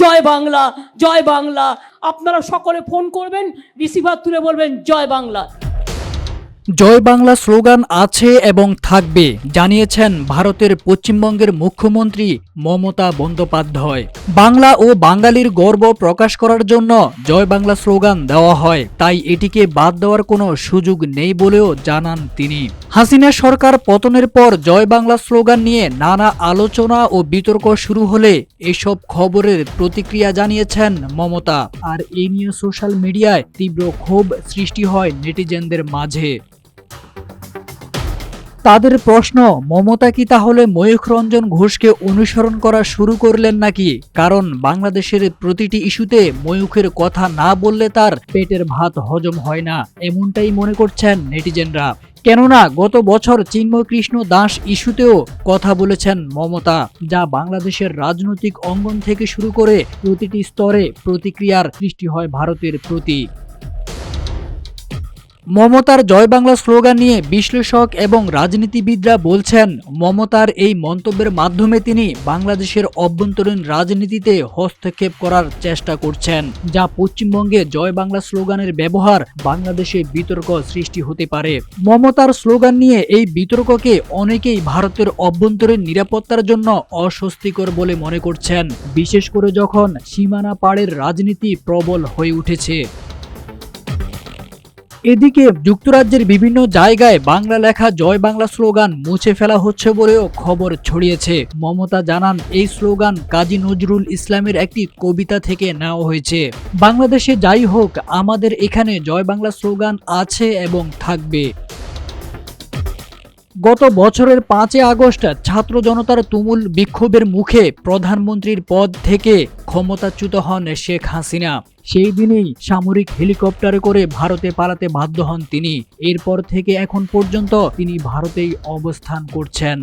জয় বাংলা, জয় বাংলা। আপনারা সকলে ফোন করবেন, রিসিভার তুলে বলবেন জয় বাংলা। জয় বাংলা স্লোগান আছে এবং থাকবে জানিয়েছেন ভারতের পশ্চিমবঙ্গের মুখ্যমন্ত্রী মমতা বন্দ্যোপাধ্যায়। বাংলা ও বাঙালির গর্ব প্রকাশ করার জন্য জয় বাংলা স্লোগান দেওয়া হয়, তাই এটিকে বাদ দেওয়ার কোনো সুযোগ নেই বলেও জানান তিনি। হাসিনা সরকার পতনের পর জয় বাংলা স্লোগান নিয়ে নানা আলোচনা ও বিতর্ক শুরু হলে এসব খবরের প্রতিক্রিয়া জানিয়েছেন মমতা। আর এই নিয়ে সোশ্যাল মিডিয়ায় তীব্র ক্ষোভ সৃষ্টি হয় নেটিজেনদের মাঝে। তাদের প্রশ্ন, মমতা কি তাহলে ময়ূখ রঞ্জন ঘোষকে অনুসরণ করা শুরু করলেন নাকি? কারণ বাংলাদেশের প্রতিটি ইস্যুতে ময়ূখের কথা না বললে তার পেটের ভাত হজম হয় না, এমনটাই মনে করছেন নেটিজেনরা। কেননা গত বছর চিন্ময় কৃষ্ণ দাস ইস্যুতেও কথা বলেছেন মমতা, যা বাংলাদেশের রাজনৈতিক অঙ্গন থেকে শুরু করে প্রতিটি স্তরে প্রতিক্রিয়ার সৃষ্টি হয় ভারতের প্রতি। মমতার জয় বাংলা স্লোগান নিয়ে বিশ্লেষক এবং রাজনীতিবিদরা বলছেন, মমতার এই মন্তব্যের মাধ্যমে তিনি বাংলাদেশের অভ্যন্তরীণ রাজনীতিতে হস্তক্ষেপ করার চেষ্টা করছেন, যা পশ্চিমবঙ্গে জয় বাংলা স্লোগানের ব্যবহার বাংলাদেশে বিতর্ক সৃষ্টি হতে পারে। মমতার স্লোগান নিয়ে এই বিতর্ককে অনেকেই ভারতের অভ্যন্তরীণ নিরাপত্তার জন্য অস্বস্তিকর বলে মনে করছেন, বিশেষ করে যখন সীমানা পাড়ের রাজনীতি প্রবল হয়ে উঠেছে। এদিকে যুক্তরাজ্যের বিভিন্ন জায়গায় বাংলা লেখা জয় বাংলা স্লোগান মুছে ফেলা হচ্ছে বলেও খবর ছড়িয়েছে। মমতা জানান, এই স্লোগান কাজী নজরুল ইসলামের একটি কবিতা থেকে নেওয়া হয়েছে। বাংলাদেশে যাই হোক, আমাদের এখানে জয় বাংলা স্লোগান আছে এবং থাকবে। গত বছরের 5 আগস্ট ছাত্র জনতার তুমুল বিক্ষোভের মুখে প্রধানমন্ত্রীর পদ থেকে ক্ষমতাচ্যুত হন শেখ হাসিনা। সেই দিনেই সামরিক হেলিকপ্টারে করে ভারতে পালাতে বাধ্য হন তিনি। এরপর থেকে এখন পর্যন্ত তিনি ভারতেই অবস্থান করছেন।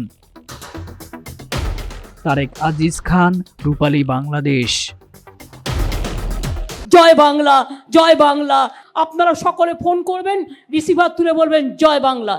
তারেক আজিজ খান, রূপালী বাংলাদেশ। জয় বাংলা, জয় বাংলা। আপনারা সকলে ফোন করবেন, রিসিভার তুলে বলবেন জয় বাংলা।